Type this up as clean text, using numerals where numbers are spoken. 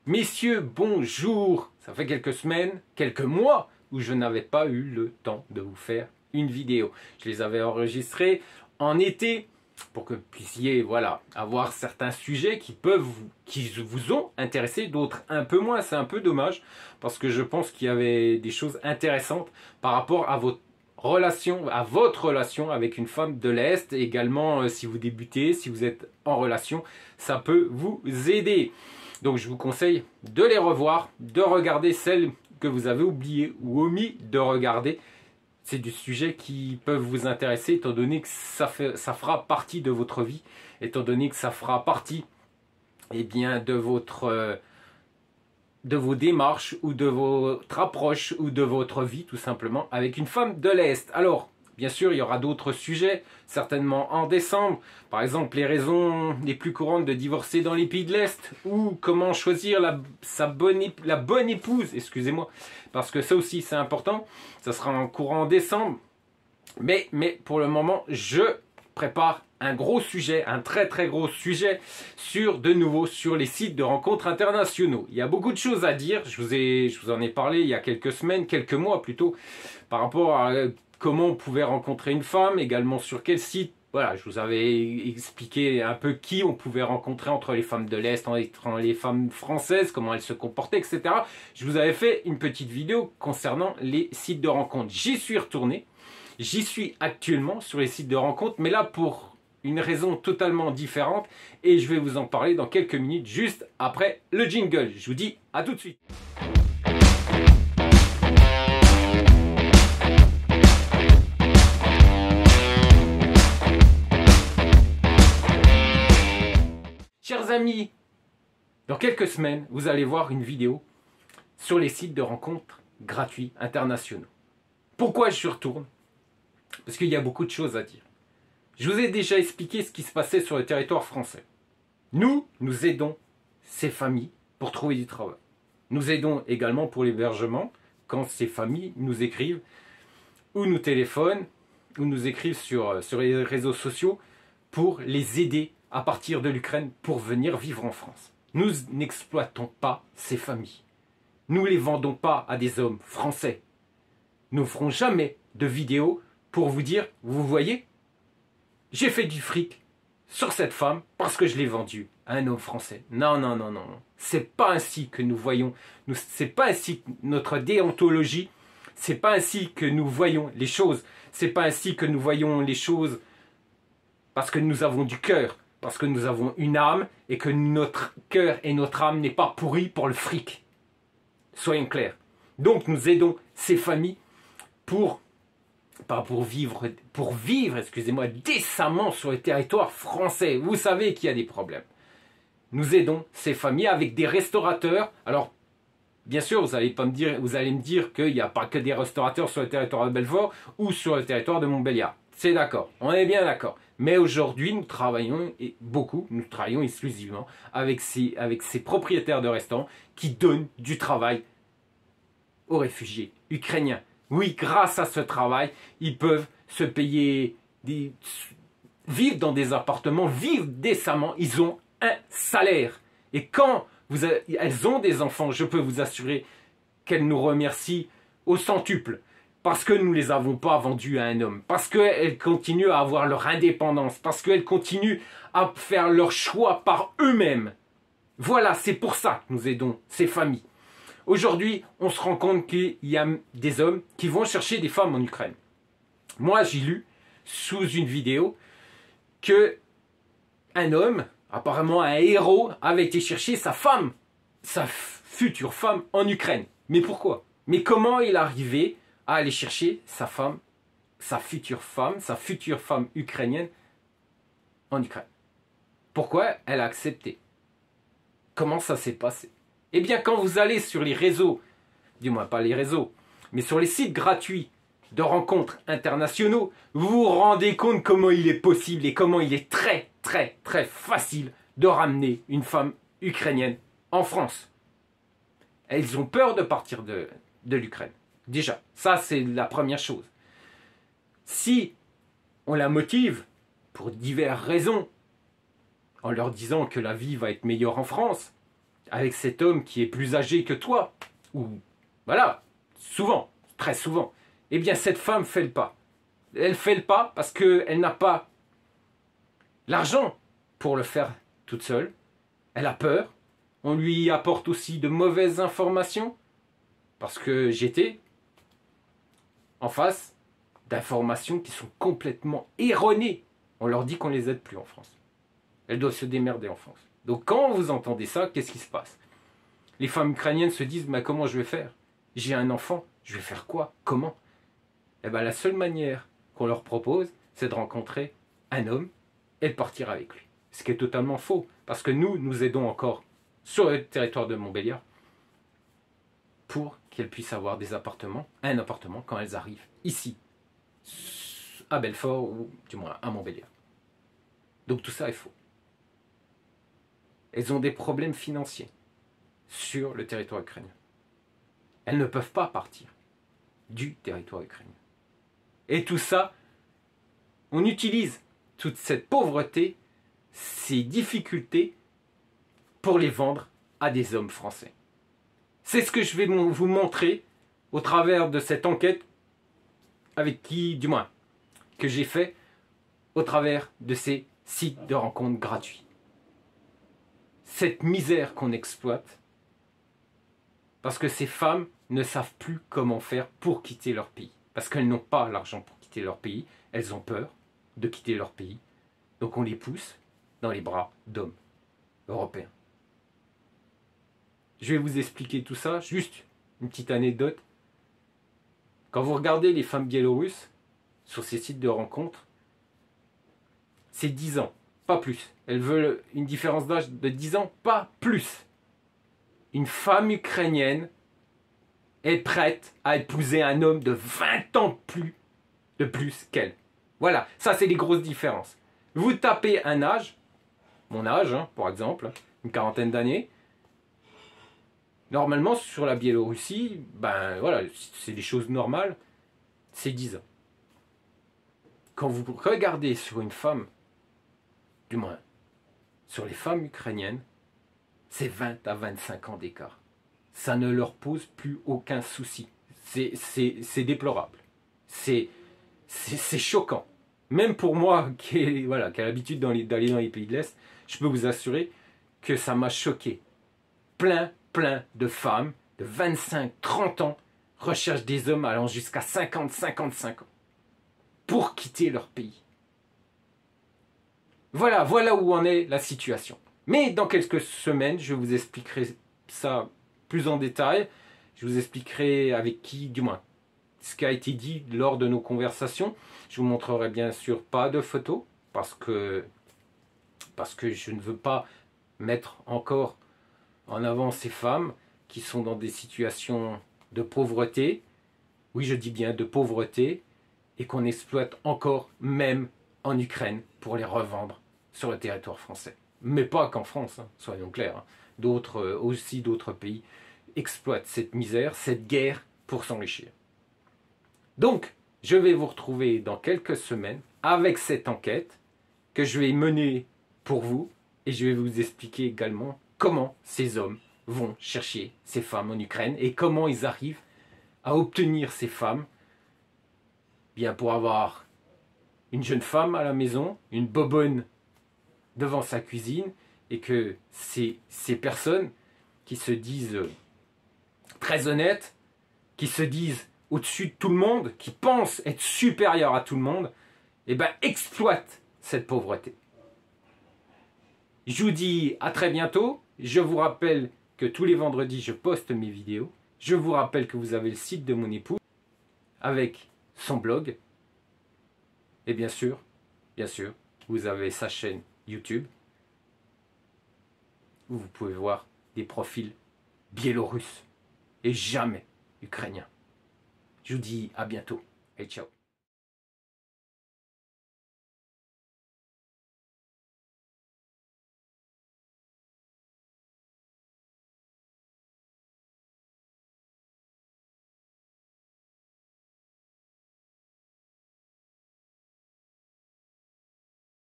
Messieurs, bonjour. Ça fait quelques semaines, quelques mois où je n'avais pas eu le temps de vous faire une vidéo. Je les avais enregistrés en été pour que vous puissiez avoir certains sujets qui vous ont intéressé, d'autres un peu moins. C'est un peu dommage parce que je pense qu'il y avait des choses intéressantes par rapport à votre relation avec une femme de l'Est. Également, si vous débutez, si vous êtes en relation, ça peut vous aider. Donc je vous conseille de les revoir, de regarder celles que vous avez oubliées ou omis de regarder. C'est du sujet qui peuvent vous intéresser étant donné que ça fera partie de votre vie, étant donné que ça fera partie de vos démarches ou de votre approche ou de votre vie tout simplement avec une femme de l'Est. Alors, bien sûr, il y aura d'autres sujets, certainement en décembre. Par exemple, les raisons les plus courantes de divorcer dans les pays de l'Est ou comment choisir la bonne épouse, excusez-moi, parce que ça aussi c'est important. Ça sera en courant en décembre. Mais pour le moment, je prépare un gros sujet, un très très gros sujet sur les sites de rencontres internationaux. Il y a beaucoup de choses à dire. Je vous en ai parlé il y a quelques semaines, quelques mois plutôt, par rapport à comment on pouvait rencontrer une femme, également sur quel site. Voilà, je vous avais expliqué un peu qui on pouvait rencontrer entre les femmes de l'Est, entre les femmes françaises, comment elles se comportaient, etc. Je vous avais fait une petite vidéo concernant les sites de rencontres. J'y suis retourné. J'y suis actuellement sur les sites de rencontres, mais là pour une raison totalement différente. Et je vais vous en parler dans quelques minutes, juste après le jingle. Je vous dis à tout de suite. Chers amis, dans quelques semaines, vous allez voir une vidéo sur les sites de rencontres gratuits internationaux. Pourquoi je retourne? Parce qu'il y a beaucoup de choses à dire. Je vous ai déjà expliqué ce qui se passait sur le territoire français. Nous aidons ces familles pour trouver du travail. Nous aidons également pour l'hébergement quand ces familles nous écrivent ou nous téléphonent ou nous écrivent sur les réseaux sociaux pour les aider à partir de l'Ukraine pour venir vivre en France. Nous n'exploitons pas ces familles. Nous ne les vendons pas à des hommes français. Nous ne ferons jamais de vidéos pour vous dire, vous voyez, j'ai fait du fric sur cette femme parce que je l'ai vendue à un homme français. Non, non, non, non. C'est pas ainsi que nous voyons. C'est pas ainsi que notre déontologie. C'est pas ainsi que nous voyons les choses. C'est pas ainsi que nous voyons les choses parce que nous avons du cœur, parce que nous avons une âme et que notre cœur et notre âme n'est pas pourri pour le fric. Soyons clairs. Donc nous aidons ces familles pour vivre, excusez-moi, décemment sur le territoire français. Vous savez qu'il y a des problèmes. Nous aidons ces familles avec des restaurateurs. Alors, bien sûr, vous allez me dire qu'il n'y a pas que des restaurateurs sur le territoire de Belfort ou sur le territoire de Montbéliard. C'est d'accord, on est bien d'accord. Mais aujourd'hui, nous travaillons exclusivement avec ces propriétaires de restaurants qui donnent du travail aux réfugiés ukrainiens. Oui, grâce à ce travail, ils peuvent se payer, vivre dans des appartements, vivre décemment. Ils ont un salaire. Et quand elles ont des enfants, je peux vous assurer qu'elles nous remercient au centuple. Parce que nous ne les avons pas vendus à un homme. Parce qu'elles continuent à avoir leur indépendance. Parce qu'elles continuent à faire leur choix par eux-mêmes. Voilà, c'est pour ça que nous aidons ces familles. Aujourd'hui, on se rend compte qu'il y a des hommes qui vont chercher des femmes en Ukraine. Moi, j'ai lu sous une vidéo que un homme, apparemment un héros, avait été chercher sa femme, sa future femme en Ukraine. Mais pourquoi? Mais comment il arrivait à aller chercher sa future femme ukrainienne en Ukraine? Pourquoi elle a accepté? Comment ça s'est passé? Eh bien, quand vous allez sur les réseaux, du moins pas les réseaux, mais sur les sites gratuits de rencontres internationaux, vous vous rendez compte comment il est possible et comment il est très, très, très facile de ramener une femme ukrainienne en France. Elles ont peur de partir de l'Ukraine. Déjà, ça c'est la première chose. Si on la motive, pour diverses raisons, en leur disant que la vie va être meilleure en France, avec cet homme qui est plus âgé que toi, ou voilà, souvent, très souvent, eh bien cette femme fait le pas. Elle fait le pas parce qu'elle n'a pas l'argent pour le faire toute seule. Elle a peur. On lui apporte aussi de mauvaises informations parce que j'étais en face d'informations qui sont complètement erronées. On leur dit qu'on les aide plus en France. Elles doivent se démerder en France. Donc quand vous entendez ça, qu'est-ce qui se passe? Les femmes ukrainiennes se disent, mais comment je vais faire? J'ai un enfant, je vais faire quoi? Comment? Eh bien la seule manière qu'on leur propose, c'est de rencontrer un homme et de partir avec lui. Ce qui est totalement faux, parce que nous aidons encore sur le territoire de Montbéliard pour qu'elles puissent avoir des appartements, un appartement quand elles arrivent ici, à Belfort ou du moins à Montbéliard. Donc tout ça est faux. Elles ont des problèmes financiers sur le territoire ukrainien. Elles ne peuvent pas partir du territoire ukrainien. Et tout ça, on utilise toute cette pauvreté, ces difficultés pour les vendre à des hommes français. C'est ce que je vais vous montrer au travers de cette enquête avec qui, du moins, que j'ai fait au travers de ces sites de rencontres gratuits. Cette misère qu'on exploite parce que ces femmes ne savent plus comment faire pour quitter leur pays. Parce qu'elles n'ont pas l'argent pour quitter leur pays. Elles ont peur de quitter leur pays. Donc on les pousse dans les bras d'hommes européens. Je vais vous expliquer tout ça. Juste une petite anecdote. Quand vous regardez les femmes biélorusses sur ces sites de rencontres, c'est 10 ans, pas plus. Elles veulent une différence d'âge de 10 ans, pas plus. Une femme ukrainienne est prête à épouser un homme de 20 ans de plus qu'elle. Voilà, ça c'est les grosses différences. Vous tapez un âge, mon âge, par exemple, une quarantaine d'années. Normalement, sur la Biélorussie, ben voilà, c'est des choses normales, c'est 10 ans. Quand vous regardez sur une femme, du moins sur les femmes ukrainiennes, c'est 20 à 25 ans d'écart. Ça ne leur pose plus aucun souci. C'est déplorable. C'est choquant. Même pour moi, qui a l'habitude d'aller dans les pays de l'Est, je peux vous assurer que ça m'a choqué. Plein de femmes de 25, 30 ans recherchent des hommes allant jusqu'à 50, 55 ans pour quitter leur pays. Voilà où en est la situation. Mais dans quelques semaines, je vous expliquerai ça plus en détail. Je vous expliquerai avec qui, du moins, ce qui a été dit lors de nos conversations. Je vous montrerai bien sûr pas de photos parce que je ne veux pas mettre encore en avant ces femmes qui sont dans des situations de pauvreté. Oui, je dis bien de pauvreté et qu'on exploite encore même en Ukraine pour les revendre sur le territoire français. Mais pas qu'en France, soyons clairs. Aussi d'autres pays exploitent cette misère, cette guerre pour s'enrichir. Donc, je vais vous retrouver dans quelques semaines avec cette enquête que je vais mener pour vous et je vais vous expliquer également comment ces hommes vont chercher ces femmes en Ukraine et comment ils arrivent à obtenir ces femmes bien pour avoir une jeune femme à la maison, une bobonne devant sa cuisine et que ces personnes qui se disent très honnêtes, qui se disent au-dessus de tout le monde, qui pensent être supérieurs à tout le monde, exploitent cette pauvreté. Je vous dis à très bientôt. Je vous rappelle que tous les vendredis, je poste mes vidéos. Je vous rappelle que vous avez le site de mon époux avec son blog. Et bien sûr, vous avez sa chaîne YouTube où vous pouvez voir des profils biélorusses et jamais ukrainiens. Je vous dis à bientôt et ciao.